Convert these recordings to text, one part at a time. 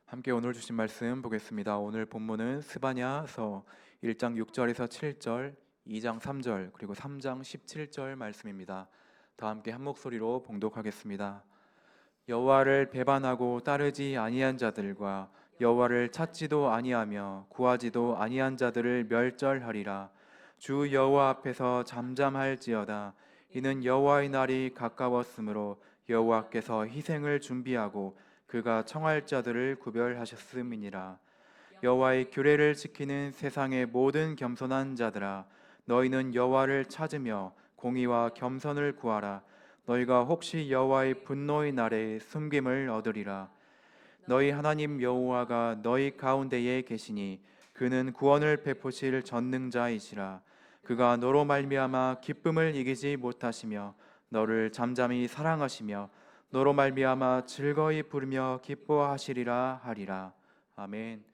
함께 오늘 주신 말씀 보겠습니다. 오늘 본문은 스바냐서 1장 6절에서 7절, 2장 3절, 그리고 3장 17절 말씀입니다. 다 함께 한 목소리로 봉독하겠습니다. 여호와를 배반하고 따르지 아니한 자들과 여호와를 찾지도 아니하며 구하지도 아니한 자들을 멸절하리라. 주 여호와 앞에서 잠잠할지어다. 이는 여호와의 날이 가까웠으므로 여호와께서 희생을 준비하고 그가 청할 자들을 구별하셨음이니라. 여호와의 규례를 지키는 세상의 모든 겸손한 자들아, 너희는 여호와를 찾으며 공의와 겸손을 구하라. 너희가 혹시 여호와의 분노의 날에 숨김을 얻으리라. 너희 하나님 여호와가 너희 가운데에 계시니 그는 구원을 베푸실 전능자이시라. 그가 너로 말미암아 기쁨을 이기지 못하시며 너를 잠잠히 사랑하시며 너로 말미암아 즐거이 부르며 기뻐하시리라 하리라. 아멘.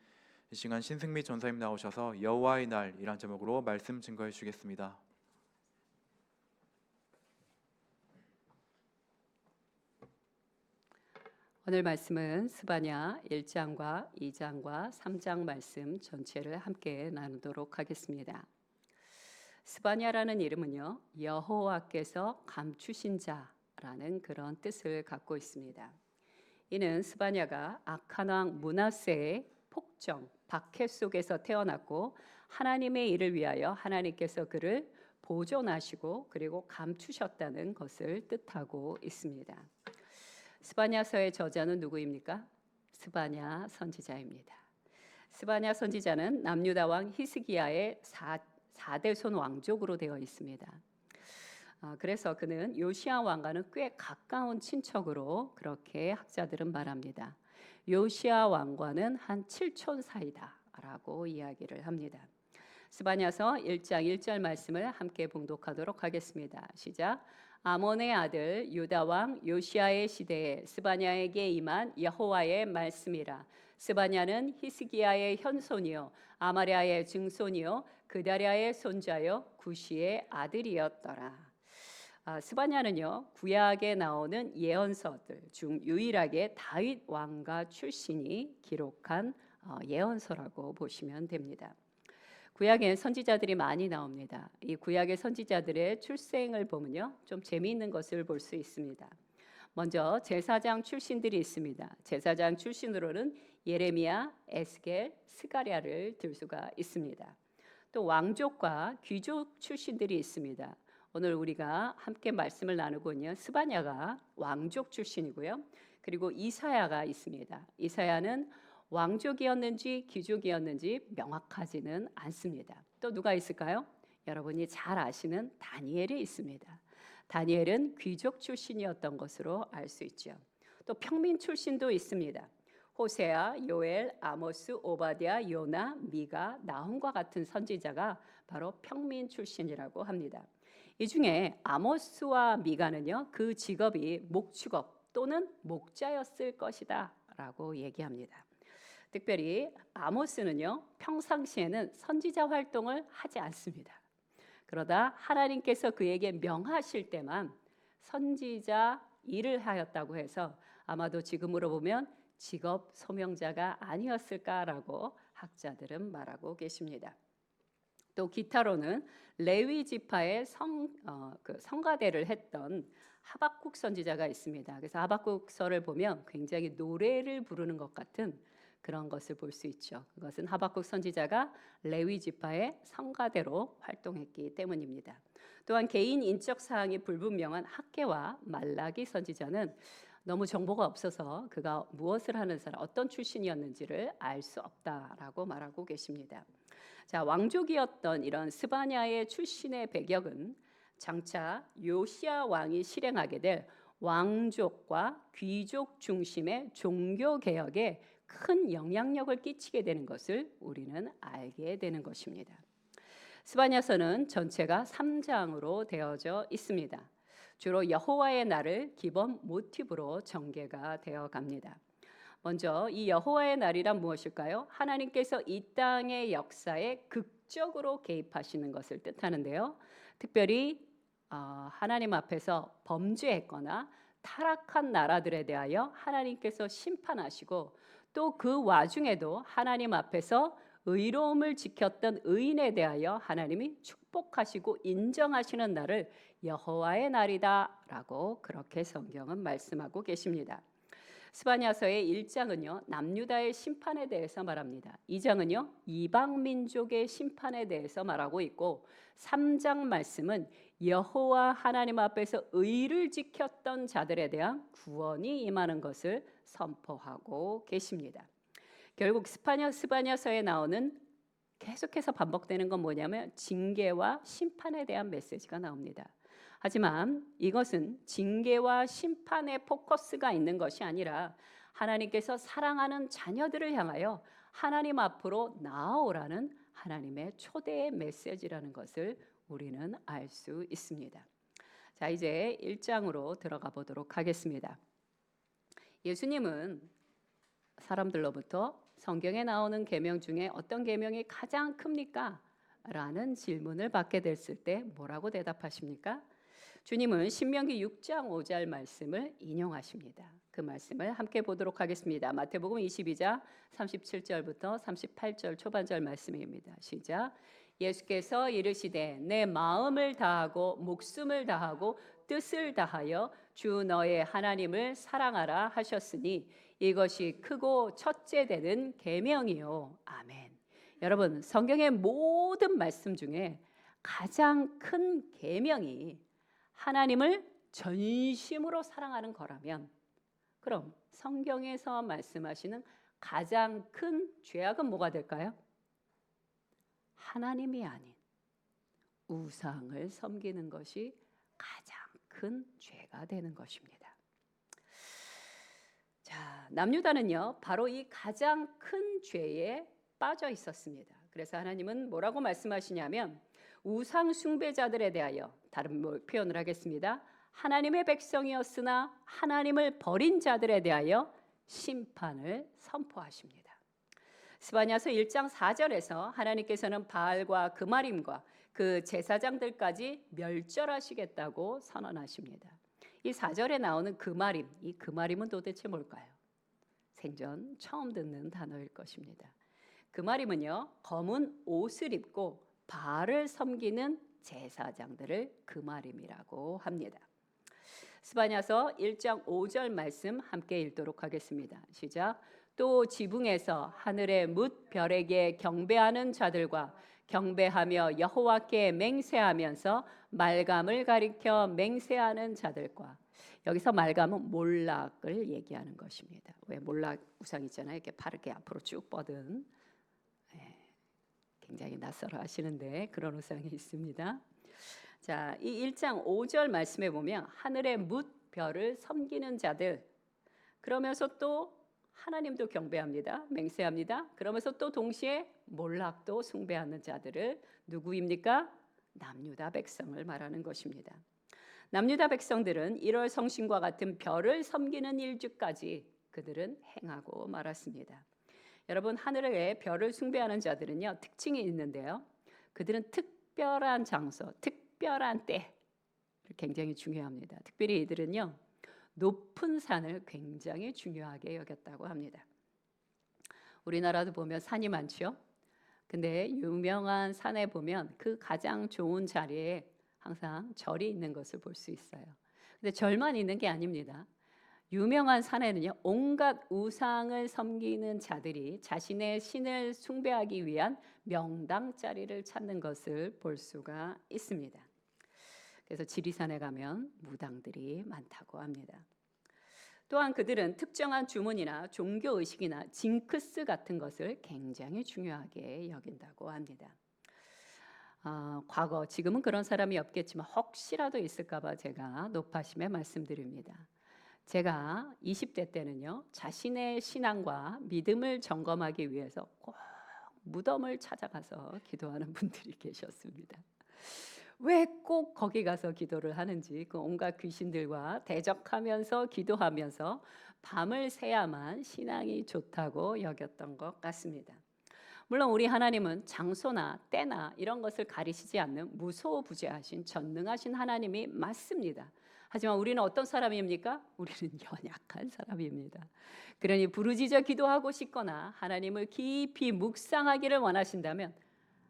이 시간 신승미 전사님 나오셔서 여호와의 날이란 제목으로 말씀 증거해 주시겠습니다. 오늘 말씀은 스바냐 1장과 2장과 3장 말씀 전체를 함께 나누도록 하겠습니다. 스바냐라는 이름은요, 여호와께서 감추신 자라는 그런 뜻을 갖고 있습니다. 이는 스바냐가 악한 왕 므낫세의 폭정, 박해 속에서 태어났고 하나님의 일을 위하여 하나님께서 그를 보존하시고 그리고 감추셨다는 것을 뜻하고 있습니다. 스바냐서의 저자는 누구입니까? 스바냐 선지자입니다. 스바냐 선지자는 남유다 왕 히스기야의 4대손 왕족으로 되어 있습니다. 그래서 그는 요시야 왕과는 꽤 가까운 친척으로 그렇게 학자들은 말합니다. 요시야 왕과는 한 7촌 사이다라고 이야기를 합니다. 스바냐서 1장 1절 말씀을 함께 봉독하도록 하겠습니다. 시작. 아몬의 아들 유다 왕 요시야의 시대에 스바냐에게 임한 여호와의 말씀이라. 스바냐는 히스기야의 현손이요 아마랴의 증손이요 그다랴의 손자요 구시의 아들이었더라. 스바냐는요 구약에 나오는 예언서들 중 유일하게 다윗 왕가 출신이 기록한 예언서라고 보시면 됩니다. 구약엔 선지자들이 많이 나옵니다. 이 구약의 선지자들의 출생을 보면요, 좀 재미있는 것을 볼 수 있습니다. 먼저 제사장 출신들이 있습니다. 제사장 출신으로는 예레미야, 에스겔, 스가랴를 들 수가 있습니다. 또 왕족과 귀족 출신들이 있습니다. 오늘 우리가 함께 말씀을 나누고 있는 스바냐가 왕족 출신이고요. 그리고 이사야가 있습니다. 이사야는 왕족이었는지 귀족이었는지 명확하지는 않습니다. 또 누가 있을까요? 여러분이 잘 아시는 다니엘이 있습니다. 다니엘은 귀족 출신이었던 것으로 알 수 있죠. 또 평민 출신도 있습니다. 호세아, 요엘, 아모스, 오바댜, 요나, 미가, 나훔과 같은 선지자가 바로 평민 출신이라고 합니다. 이 중에 아모스와 미가는요, 그 직업이 목축업 또는 목자였을 것이다 라고 얘기합니다. 특별히 아모스는요, 평상시에는 선지자 활동을 하지 않습니다. 그러다 하나님께서 그에게 명하실 때만 선지자 일을 하였다고 해서 아마도 지금으로 보면 직업 소명자가 아니었을까라고 학자들은 말하고 계십니다. 또 기타로는 레위 지파의 성가대를 했던 하박국 선지자가 있습니다. 그래서 하박국서를 보면 굉장히 노래를 부르는 것 같은 그런 것을 볼 수 있죠. 그것은 하박국 선지자가 레위 지파의 성가대로 활동했기 때문입니다. 또한 개인 인적 사항이 불분명한 학개와 말라기 선지자는 너무 정보가 없어서 그가 무엇을 하는 사람, 어떤 출신이었는지를 알 수 없다라고 말하고 계십니다. 자, 왕족이었던 이런 스바냐의 출신의 배경은 장차 요시야 왕이 실행하게 될 왕족과 귀족 중심의 종교 개혁에 큰 영향력을 끼치게 되는 것을 우리는 알게 되는 것입니다. 스바냐서는 전체가 3장으로 되어져 있습니다. 주로 여호와의 날을 기본 모티브로 전개가 되어 갑니다. 먼저 이 여호와의 날이란 무엇일까요? 하나님께서 이 땅의 역사에 극적으로 개입하시는 것을 뜻하는데요. 특별히 하나님 앞에서 범죄했거나 타락한 나라들에 대하여 하나님께서 심판하시고 또 그 와중에도 하나님 앞에서 의로움을 지켰던 의인에 대하여 하나님이 축복하시고 인정하시는 날을 여호와의 날이다라고 그렇게 성경은 말씀하고 계십니다. 스바냐서의 1장은요 남유다의 심판에 대해서 말합니다. 2장은요 이방 민족의 심판에 대해서 말하고 있고 3장 말씀은 여호와 하나님 앞에서 의를 지켰던 자들에 대한 구원이 임하는 것을 선포하고 계십니다. 결국 스바냐서에 나오는 계속해서 반복되는 건 뭐냐면 징계와 심판에 대한 메시지가 나옵니다. 하지만 이것은 징계와 심판의 포커스가 있는 것이 아니라 하나님께서 사랑하는 자녀들을 향하여 하나님 앞으로 나아오라는 하나님의 초대의 메시지라는 것을 우리는 알 수 있습니다. 자, 이제 1장으로 들어가 보도록 하겠습니다. 예수님은 사람들로부터 성경에 나오는 계명 중에 어떤 계명이 가장 큽니까? 라는 질문을 받게 됐을 때 뭐라고 대답하십니까? 주님은 신명기 6장 5절 말씀을 인용하십니다. 그 말씀을 함께 보도록 하겠습니다. 마태복음 22장 37절부터 38절 초반절 말씀입니다. 시작. 예수께서 이르시되 내 마음을 다하고 목숨을 다하고 뜻을 다하여 주 너의 하나님을 사랑하라 하셨으니 이것이 크고 첫째 되는 계명이요. 아멘. 여러분, 성경의 모든 말씀 중에 가장 큰 계명이 하나님을 전심으로 사랑하는 거라면 그럼 성경에서 말씀하시는 가장 큰 죄악은 뭐가 될까요? 하나님이 아닌 우상을 섬기는 것이 가장 큰 죄가 되는 것입니다. 자, 남유다는요 바로 이 가장 큰 죄에 빠져 있었습니다. 그래서 하나님은 뭐라고 말씀하시냐면 우상 숭배자들에 대하여 다른 표현을 하겠습니다. 하나님의 백성이었으나 하나님을 버린 자들에 대하여 심판을 선포하십니다. 스바냐서 1장 4절에서 하나님께서는 바알과 그마림과 그 제사장들까지 멸절하시겠다고 선언하십니다. 이 4절에 나오는 그마림, 이 그마림은 도대체 뭘까요? 생전 처음 듣는 단어일 것입니다. 그마림은요 검은 옷을 입고 바알을 섬기는 제사장들을 그마림이라고 합니다. 스바냐서 1장 5절 말씀 함께 읽도록 하겠습니다. 시작. 또 지붕에서 하늘의 뭇 별에게 경배하는 자들과 경배하며 여호와께 맹세하면서 말감을 가리켜 맹세하는 자들과 여기서 말감은 몰락을 얘기하는 것입니다. 왜 몰락 우상 있잖아요. 이렇게 팔을 이렇게 앞으로 쭉 뻗은 굉장히 낯설어 하시는데 그런 우상이 있습니다. 자, 이 1장 5절 말씀에 보면 하늘의 뭇 별을 섬기는 자들 그러면서 또 하나님도 경배합니다. 맹세합니다. 그러면서 또 동시에 몰락도 숭배하는 자들을 누구입니까? 남유다 백성을 말하는 것입니다. 남유다 백성들은 1월 성신과 같은 별을 섬기는 일주까지 그들은 행하고 말았습니다. 여러분 하늘의 별을 숭배하는 자들은요 특징이 있는데요. 그들은 특별한 장소, 특별한 때 굉장히 중요합니다. 특별히 이들은요 높은 산을 굉장히 중요하게 여겼다고 합니다. 우리나라도 보면 산이 많죠. 근데 유명한 산에 보면 그 가장 좋은 자리에 항상 절이 있는 것을 볼 수 있어요. 근데 절만 있는 게 아닙니다. 유명한 산에는요 온갖 우상을 섬기는 자들이 자신의 신을 숭배하기 위한 명당 자리를 찾는 것을 볼 수가 있습니다. 그래서 지리산에 가면 무당들이 많다고 합니다. 또한 그들은 특정한 주문이나 종교의식이나 징크스 같은 것을 굉장히 중요하게 여긴다고 합니다. 과거, 지금은 그런 사람이 없겠지만 혹시라도 있을까 봐 제가 높아심에 말씀드립니다. 제가 20대 때는요 자신의 신앙과 믿음을 점검하기 위해서 꼭 무덤을 찾아가서 기도하는 분들이 계셨습니다. 왜 꼭 거기 가서 기도를 하는지 그 온갖 귀신들과 대적하면서 기도하면서 밤을 새야만 신앙이 좋다고 여겼던 것 같습니다. 물론 우리 하나님은 장소나 때나 이런 것을 가리시지 않는 무소부재하신 전능하신 하나님이 맞습니다. 하지만 우리는 어떤 사람입니까? 우리는 연약한 사람입니다. 그러니 부르짖어 기도하고 싶거나 하나님을 깊이 묵상하기를 원하신다면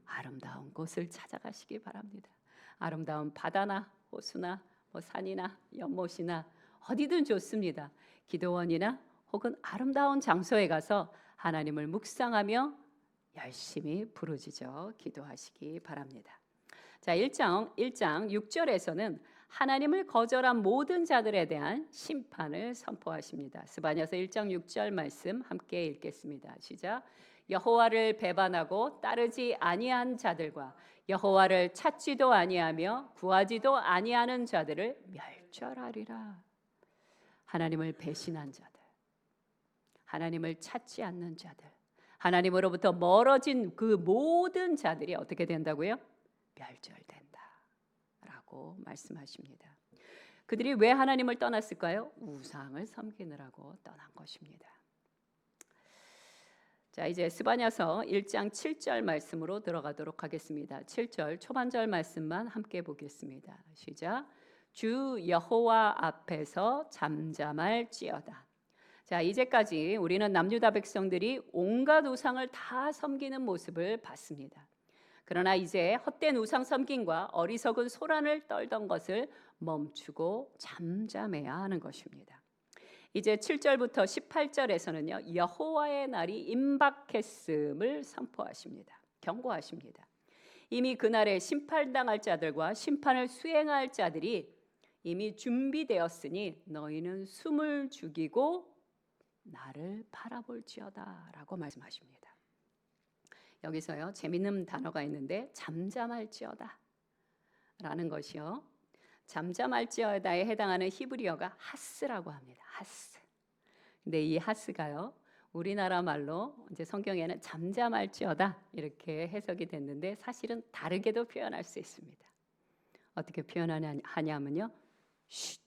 아름다운 곳을 찾아가시기 바랍니다. 아름다운 바다나 호수나 산이나 연못이나 어디든 좋습니다. 기도원이나 혹은 아름다운 장소에 가서 하나님을 묵상하며 열심히 부르짖어 기도하시기 바랍니다. 자, 1장 6절에서는 하나님을 거절한 모든 자들에 대한 심판을 선포하십니다. 스바냐서 1장 6절 말씀 함께 읽겠습니다. 시작. 여호와를 배반하고 따르지 아니한 자들과 여호와를 찾지도 아니하며 구하지도 아니하는 자들을 멸절하리라. 하나님을 배신한 자들, 하나님을 찾지 않는 자들, 하나님으로부터 멀어진 그 모든 자들이 어떻게 된다고요? 멸절된다라고 말씀하십니다. 그들이 왜 하나님을 떠났을까요? 우상을 섬기느라고 떠난 것입니다. 자, 이제 스바냐서 1장 7절 말씀으로 들어가도록 하겠습니다. 7절 초반절 말씀만 함께 보겠습니다. 시작. 주 여호와 앞에서 잠잠할지어다. 자, 이제까지 우리는 남유다 백성들이 온갖 우상을 다 섬기는 모습을 봤습니다. 그러나 이제 헛된 우상 섬김과 어리석은 소란을 떨던 것을 멈추고 잠잠해야 하는 것입니다. 이제 7절부터 18절에서는요. 여호와의 날이 임박했음을 선포하십니다. 경고하십니다. 이미 그날에 심판당할 자들과 심판을 수행할 자들이 이미 준비되었으니 너희는 숨을 죽이고 나를 바라볼지어다 라고 말씀하십니다. 여기서요. 재밌는 단어가 있는데 잠잠할지어다 라는 것이요. 잠잠할지어다에 해당하는 히브리어가 하스라고 합니다. 하스. 근데 이 하스가요. 우리나라 말로 이제 성경에는 잠잠할지어다 이렇게 해석이 됐는데 사실은 다르게도 표현할 수 있습니다. 어떻게 표현하냐면요. 쉿.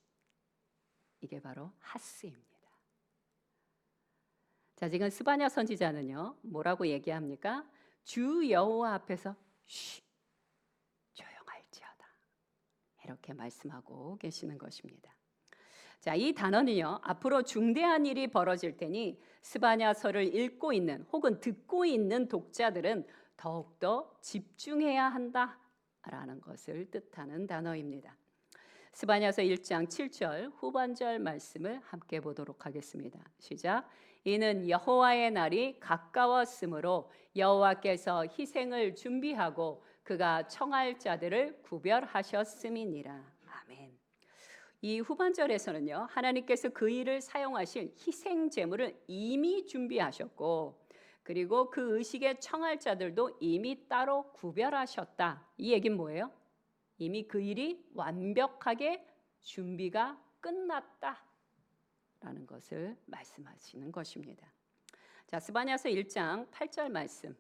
이게 바로 하스입니다. 자, 지금 스바냐 선지자는요. 뭐라고 얘기합니까? 주 여호와 앞에서 쉿. 조용할지어다. 이렇게 말씀하고 계시는 것입니다. 자, 이 단어는요. 앞으로 중대한 일이 벌어질 테니 스바냐서를 읽고 있는 혹은 듣고 있는 독자들은 더욱더 집중해야 한다라는 것을 뜻하는 단어입니다. 스바냐서 1장 7절 후반절 말씀을 함께 보도록 하겠습니다. 시작. 이는 여호와의 날이 가까웠으므로 여호와께서 희생을 준비하고 그가 청할 자들을 구별하셨음이니라. 아멘. 이 후반절에서는요. 하나님께서 그 일을 사용하실 희생 제물을 이미 준비하셨고 그리고 그 의식에 청할 자들도 이미 따로 구별하셨다. 이 얘기는 뭐예요? 이미 그 일이 완벽하게 준비가 끝났다라는 것을 말씀하시는 것입니다. 자, 스바냐서 1장 8절 말씀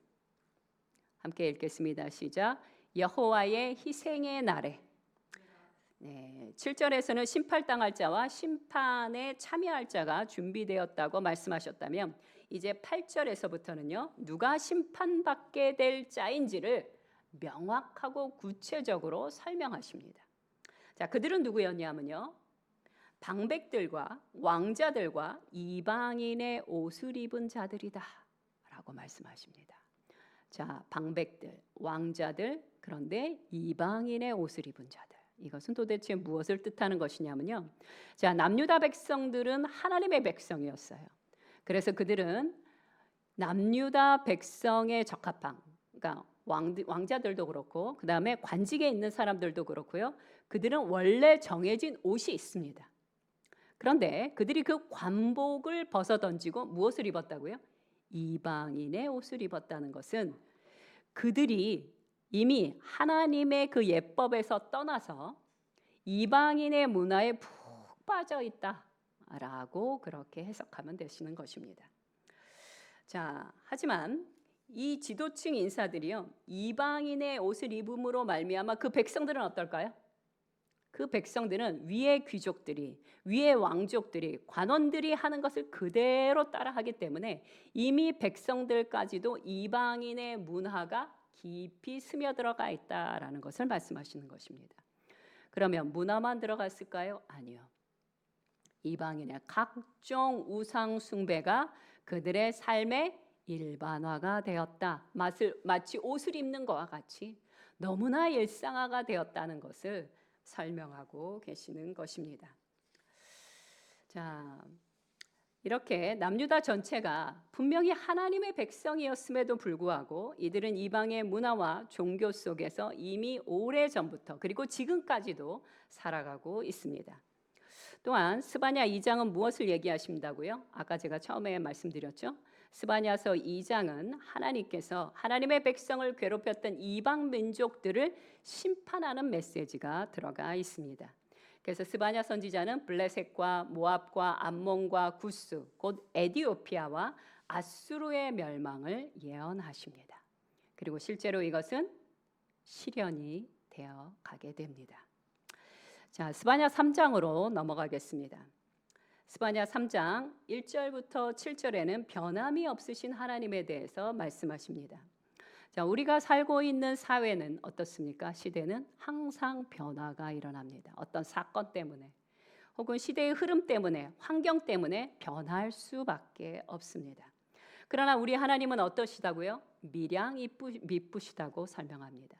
함께 읽겠습니다. 시작. 여호와의 희생의 날에 7절에서는 심판당할 자와 심판에 참여할 자가 준비되었다고 말씀하셨다면 이제 8절에서부터는요. 누가 심판받게 될 자인지를 명확하고 구체적으로 설명하십니다. 자, 그들은 누구였냐면요. 방백들과 왕자들과 이방인의 옷을 입은 자들이다 라고 말씀하십니다. 자, 방백들, 왕자들, 그런데 이방인의 옷을 입은 자들. 이것은 도대체 무엇을 뜻하는 것이냐면요. 자, 남유다 백성들은 하나님의 백성이었어요. 그래서 그들은 남유다 백성에 적합한, 그러니까 왕자들도 그렇고 그 다음에 관직에 있는 사람들도 그렇고요. 그들은 원래 정해진 옷이 있습니다. 그런데 그들이 그 관복을 벗어던지고 무엇을 입었다고요? 이방인의 옷을 입었다는 것은 그들이 이미 하나님의 그 예법에서 떠나서 이방인의 문화에 푹 빠져 있다라고 그렇게 해석하면 되시는 것입니다. 자, 하지만 이 지도층 인사들이요. 이방인의 옷을 입음으로 말미암아 그 백성들은 어떨까요? 그 백성들은 위의 귀족들이, 위의 왕족들이, 관원들이 하는 것을 그대로 따라하기 때문에 이미 백성들까지도 이방인의 문화가 깊이 스며들어가 있다라는 것을 말씀하시는 것입니다. 그러면 문화만 들어갔을까요? 아니요. 이방인의 각종 우상 숭배가 그들의 삶의 일반화가 되었다. 마치 옷을 입는 것과 같이 너무나 일상화가 되었다는 것을 설명하고 계시는 것입니다. 자, 이렇게 남유다 전체가 분명히 하나님의 백성이었음에도 불구하고 이들은 이방의 문화와 종교 속에서 이미 오래전부터 그리고 지금까지도 살아가고 있습니다. 또한 스바냐 2장은 무엇을 얘기하신다고요? 아까 제가 처음에 말씀드렸죠. 스바냐서 2장은 하나님께서 하나님의 백성을 괴롭혔던 이방 민족들을 심판하는 메시지가 들어가 있습니다. 그래서 스바냐 선지자는 블레셋과 모압과 암몬과 구스 곧 에디오피아와 아수르의 멸망을 예언하십니다. 그리고 실제로 이것은 실현이 되어 가게 됩니다. 자, 스바냐 3장으로 넘어가겠습니다. 스바냐 3장 1절부터 7절에는 변함이 없으신 하나님에 대해서 말씀하십니다. 자, 우리가 살고 있는 사회는 어떻습니까? 시대는 항상 변화가 일어납니다. 어떤 사건 때문에 혹은 시대의 흐름 때문에 환경 때문에 변할 수밖에 없습니다. 그러나 우리 하나님은 어떠시다고요? 미량 미쁘시다고 설명합니다.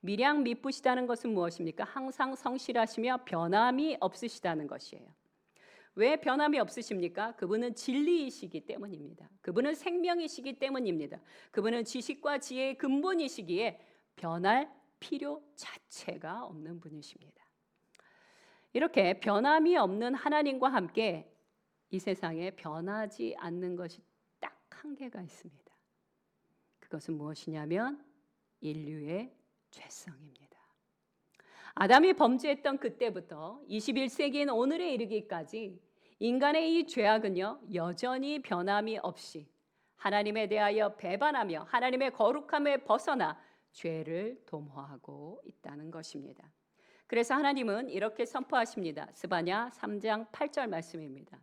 미량 미쁘시다는 것은 무엇입니까? 항상 성실하시며 변함이 없으시다는 것이에요. 왜 변함이 없으십니까? 그분은 진리이시기 때문입니다. 그분은 생명이시기 때문입니다. 그분은 지식과 지혜의 근본이시기에 변할 필요 자체가 없는 분이십니다. 이렇게 변함이 없는 하나님과 함께 이 세상에 변하지 않는 것이 딱 한 개가 있습니다. 그것은 무엇이냐면 인류의 죄성입니다. 아담이 범죄했던 그때부터 21세기인 오늘에 이르기까지 인간의 이 죄악은요 여전히 변함이 없이 하나님에 대하여 배반하며 하나님의 거룩함에 벗어나 죄를 도모하고 있다는 것입니다. 그래서 하나님은 이렇게 선포하십니다. 스바냐 3장 8절 말씀입니다.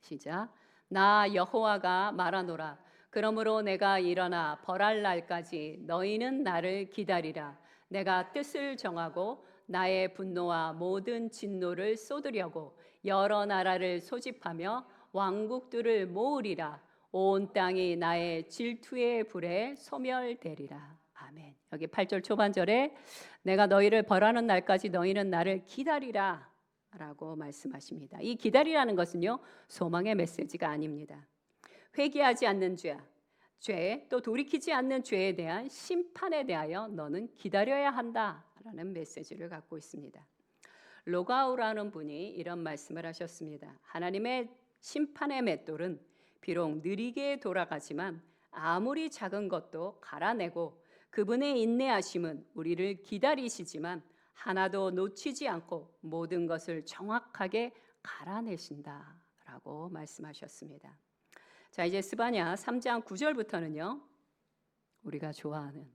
시작. 나 여호와가 말하노라. 그러므로 내가 일어나 벌할 날까지 너희는 나를 기다리라. 내가 뜻을 정하고 나의 분노와 모든 진노를 쏟으려고 여러 나라를 소집하며 왕국들을 모으리라. 온 땅이 나의 질투의 불에 소멸되리라. 아멘. 여기 8절 초반절에 내가 너희를 벌하는 날까지 너희는 나를 기다리라 라고 말씀하십니다. 이 기다리라는 것은요 소망의 메시지가 아닙니다. 회개하지 않는 죄, 또 돌이키지 않는 죄에 대한 심판에 대하여 너는 기다려야 한다라는 메시지를 갖고 있습니다. 로가우라는 분이 이런 말씀을 하셨습니다. 하나님의 심판의 맷돌은 비록 느리게 돌아가지만 아무리 작은 것도 갈아내고 그분의 인내하심은 우리를 기다리시지만 하나도 놓치지 않고 모든 것을 정확하게 갈아내신다라고 말씀하셨습니다. 자, 이제 스바냐 3장 9절부터는요. 우리가 좋아하는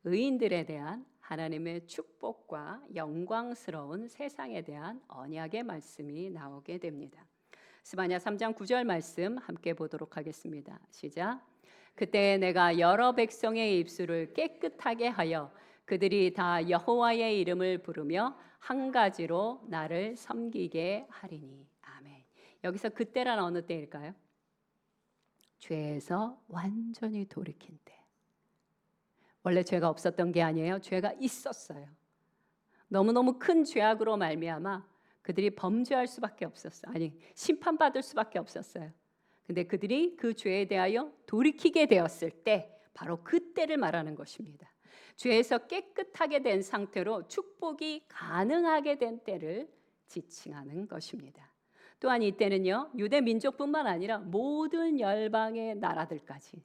의인들에 대한 하나님의 축복과 영광스러운 세상에 대한 언약의 말씀이 나오게 됩니다. 스바냐 3장 9절 말씀 함께 보도록 하겠습니다. 시작. 그때 내가 여러 백성의 입술을 깨끗하게 하여 그들이 다 여호와의 이름을 부르며 한 가지로 나를 섬기게 하리니. 아멘. 여기서 그때란 어느 때일까요? 죄에서 완전히 돌이킨 때. 원래 죄가 없었던 게 아니에요. 죄가 있었어요. 너무너무 큰 죄악으로 말미암아 그들이 범죄할 수밖에 없었어요. 아니, 심판받을 수밖에 없었어요. 근데 그들이 그 죄에 대하여 돌이키게 되었을 때 바로 그때를 말하는 것입니다. 죄에서 깨끗하게 된 상태로 축복이 가능하게 된 때를 지칭하는 것입니다. 또한 이때는요 유대 민족뿐만 아니라 모든 열방의 나라들까지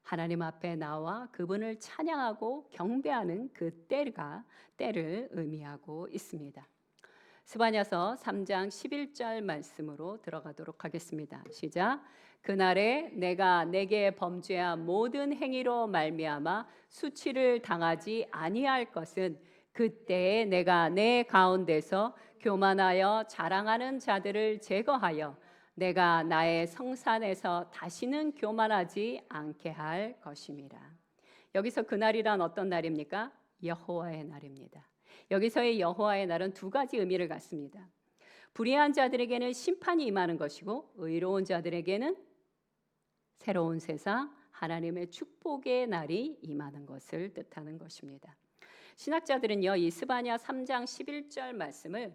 하나님 앞에 나와 그분을 찬양하고 경배하는 그 때를 의미하고 있습니다. 스바냐서 3장 11절 말씀으로 들어가도록 하겠습니다. 시작. 그날에 내가 내게 범죄한 모든 행위로 말미암아 수치를 당하지 아니할 것은 그때에 내가 내 가운데서 교만하여 자랑하는 자들을 제거하여 내가 나의 성산에서 다시는 교만하지 않게 할 것임이라. 여기서 그날이란 어떤 날입니까? 여호와의 날입니다. 여기서의 여호와의 날은 두 가지 의미를 갖습니다. 불의한 자들에게는 심판이 임하는 것이고 의로운 자들에게는 새로운 세상, 하나님의 축복의 날이 임하는 것을 뜻하는 것입니다. 신학자들은요, 이 스바냐 3장 11절 말씀을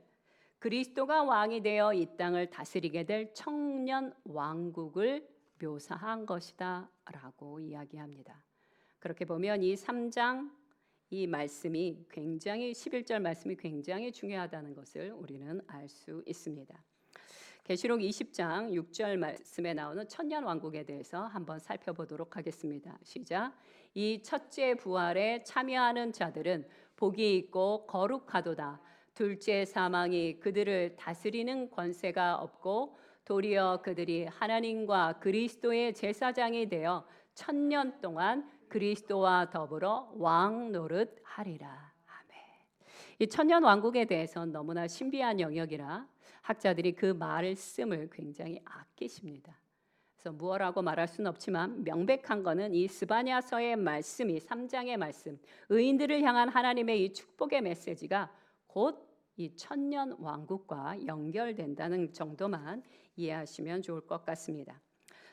그리스도가 왕이 되어 이 땅을 다스리게 될 청년 왕국을 묘사한 것이다 라고 이야기합니다. 그렇게 보면 이 3장 이 말씀이 굉장히 11절 말씀이 굉장히 중요하다는 것을 우리는 알 수 있습니다. 계시록 20장 6절 말씀에 나오는 천년 왕국에 대해서 한번 살펴보도록 하겠습니다. 시작. 이 첫째 부활에 참여하는 자들은 복이 있고 거룩하도다. 둘째 사망이 그들을 다스리는 권세가 없고 도리어 그들이 하나님과 그리스도의 제사장이 되어 천년 동안 그리스도와 더불어 왕 노릇하리라. 아멘. 이 천년 왕국에 대해서는 너무나 신비한 영역이라 학자들이 그 말씀을 굉장히 아끼십니다. 그래서 무엇라고 말할 수는 없지만 명백한 것은 이 스바냐서의 말씀이 3장의 말씀, 의인들을 향한 하나님의 이 축복의 메시지가 곧 이 천년 왕국과 연결된다는 정도만 이해하시면 좋을 것 같습니다.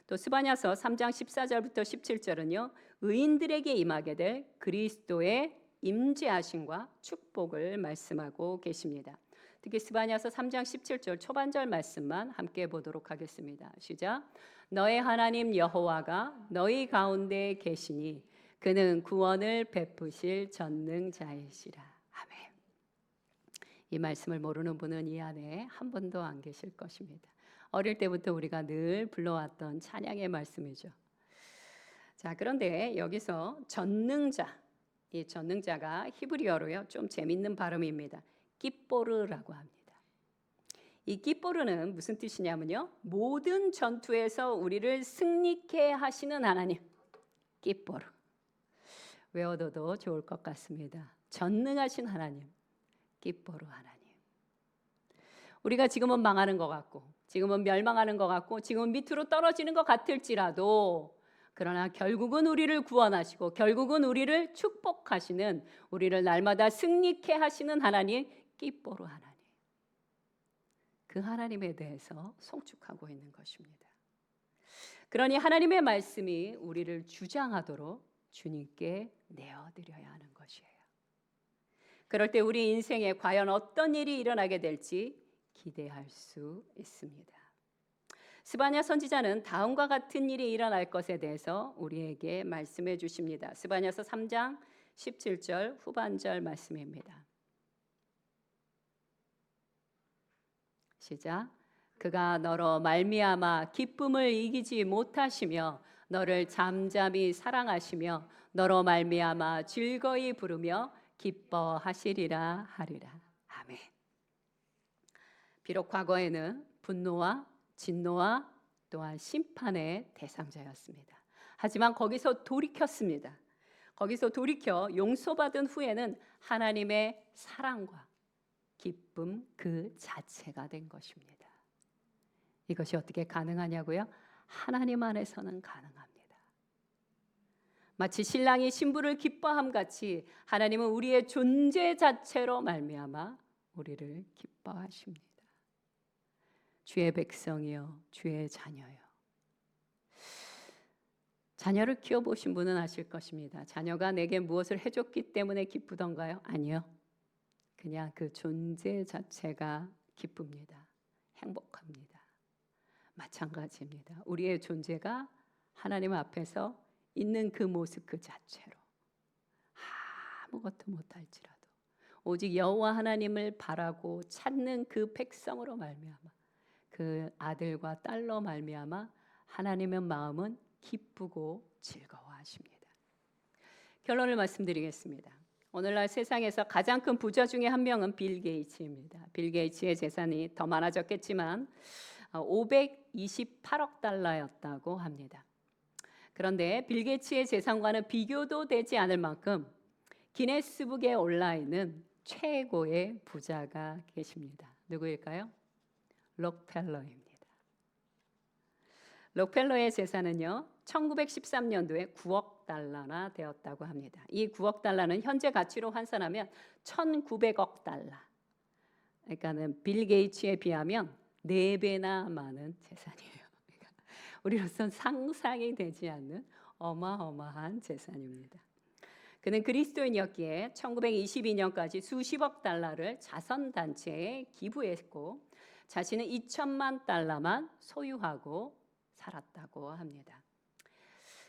또 스바냐서 3장 14절부터 17절은요. 의인들에게 임하게 될 그리스도의 임재하심과 축복을 말씀하고 계십니다. 특히 스바냐서 3장 17절 초반절 말씀만 함께 보도록 하겠습니다. 시작. 너의 하나님 여호와가 너희 가운데 계시니 그는 구원을 베푸실 전능자이시라. 아멘. 이 말씀을 모르는 분은 이 안에 한 분도 안 계실 것입니다. 어릴 때부터 우리가 늘 불러왔던 찬양의 말씀이죠. 자, 그런데 여기서 전능자, 이 전능자가 히브리어로요 좀 재밌는 발음입니다. 끼뽀르라고 합니다. 이 끼뽀르는 무슨 뜻이냐면요, 모든 전투에서 우리를 승리케 하시는 하나님. 끼뽀르. 외워둬도 좋을 것 같습니다. 전능하신 하나님, 끼뽀르 하나님. 우리가 지금은 망하는 것 같고, 지금은 멸망하는 것 같고, 지금은 밑으로 떨어지는 것 같을지라도, 그러나 결국은 우리를 구원하시고 결국은 우리를 축복하시는, 우리를 날마다 승리케 하시는 하나님, 끼뽀르 하나님. 그 하나님에 대해서 송축하고 있는 것입니다. 그러니 하나님의 말씀이 우리를 주장하도록 주님께 내어드려야 하는 것이에요. 그럴 때 우리 인생에 과연 어떤 일이 일어나게 될지 기대할 수 있습니다. 스바냐 선지자는 다음과 같은 일이 일어날 것에 대해서 우리에게 말씀해 주십니다. 스바냐서 3장 17절 후반절 말씀입니다. 시작. 그가 너로 말미암아 기쁨을 이기지 못하시며 너를 잠잠히 사랑하시며 너로 말미암아 즐거이 부르며 기뻐하시리라 하리라. 아멘. 비록 과거에는 분노와 진노와 또한 심판의 대상자였습니다. 하지만 거기서 돌이켰습니다. 거기서 돌이켜 용서받은 후에는 하나님의 사랑과 기쁨 그 자체가 된 것입니다. 이것이 어떻게 가능하냐고요? 하나님 안에서는 가능합니다. 마치 신랑이 신부를 기뻐함 같이 하나님은 우리의 존재 자체로 말미암아 우리를 기뻐하십니다. 주의 백성이여, 주의 자녀여. 자녀를 키워보신 분은 아실 것입니다. 자녀가 내게 무엇을 해줬기 때문에 기쁘던가요? 아니요. 그냥 그 존재 자체가 기쁩니다. 행복합니다. 마찬가지입니다. 우리의 존재가 하나님 앞에서 있는 그 모습 그 자체로 아무것도 못할지라도 오직 여호와 하나님을 바라고 찾는 그 백성으로 말미암아, 그 아들과 딸로 말미암아 하나님의 마음은 기쁘고 즐거워하십니다. 결론을 말씀드리겠습니다. 오늘날 세상에서 가장 큰 부자 중에 한 명은 빌 게이츠입니다. 빌 게이츠의 재산이 더 많아졌겠지만 528억 달러였다고 합니다. 그런데 빌 게이츠의 재산과는 비교도 되지 않을 만큼 기네스북에 올라 있는 최고의 부자가 계십니다. 누구일까요? 록펠러입니다. 록펠러의 재산은요, 1913년도에 9억 달러나 되었다고 합니다. 이 9억 달러는 현재 가치로 환산하면 1,900억 달러. 그러니까는 빌 게이츠에 비하면 4배나 많은 재산이에요. 그러니까 우리로서는 상상이 되지 않는 어마어마한 재산입니다. 그는 그리스도인이었기에 1922년까지 수십억 달러를 자선단체에 기부했고 자신은 2천만 달러만 소유하고 살았다고 합니다.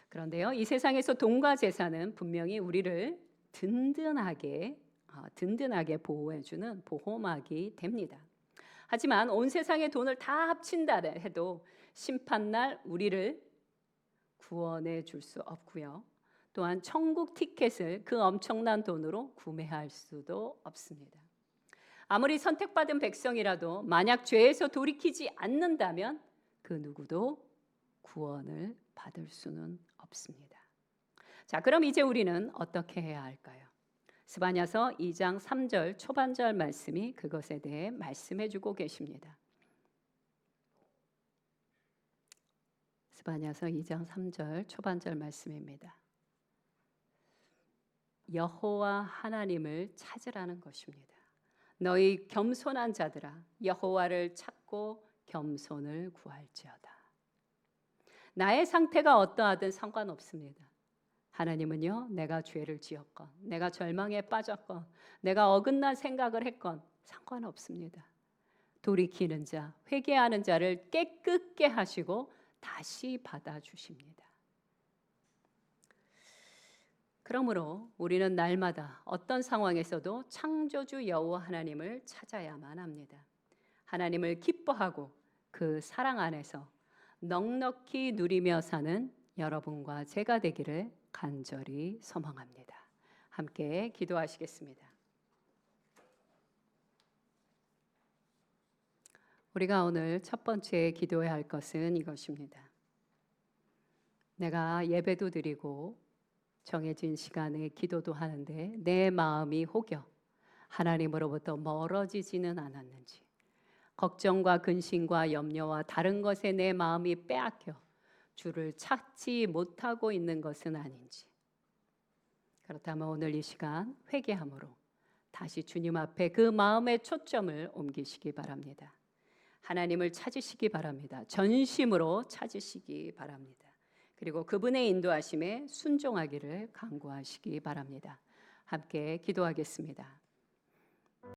그런데요, 이 세상에서 돈과 재산은 분명히 우리를 든든하게 보호해주는 보호막이 됩니다. 하지만 온 세상의 돈을 다 합친다 해도 심판날 우리를 구원해 줄 수 없고요. 또한 천국 티켓을 그 엄청난 돈으로 구매할 수도 없습니다. 아무리 선택받은 백성이라도 만약 죄에서 돌이키지 않는다면 그 누구도 구원을 받을 수는 없습니다. 자, 그럼 이제 우리는 어떻게 해야 할까요? 스바냐서 2장 3절 초반절 말씀이 그것에 대해 말씀해 주고 계십니다. 스바냐서 2장 3절 초반절 말씀입니다. 여호와 하나님을 찾으라는 것입니다. 너희 겸손한 자들아 여호와를 찾고 겸손을 구할지어다. 나의 상태가 어떠하든 상관없습니다. 하나님은요, 내가 죄를 지었건 내가 절망에 빠졌건 내가 어긋난 생각을 했건 상관없습니다. 돌이키는 자, 회개하는 자를 깨끗게 하시고 다시 받아주십니다. 그러므로 우리는 날마다 어떤 상황에서도 창조주 여호와 하나님을 찾아야만 합니다. 하나님을 기뻐하고 그 사랑 안에서 넉넉히 누리며 사는 여러분과 제가 되기를 간절히 소망합니다. 함께 기도하시겠습니다. 우리가 오늘 첫 번째 기도해야 할 것은 이것입니다. 내가 예배도 드리고 정해진 시간에 기도도 하는데 내 마음이 혹여 하나님으로부터 멀어지지는 않았는지, 걱정과 근심과 염려와 다른 것에 내 마음이 빼앗겨 주를 찾지 못하고 있는 것은 아닌지, 그렇다면 오늘 이 시간 회개함으로 다시 주님 앞에 그 마음의 초점을 옮기시기 바랍니다. 하나님을 찾으시기 바랍니다. 전심으로 찾으시기 바랍니다. 그리고 그분의 인도하심에 순종하기를 간구하시기 바랍니다. 함께 기도하겠습니다.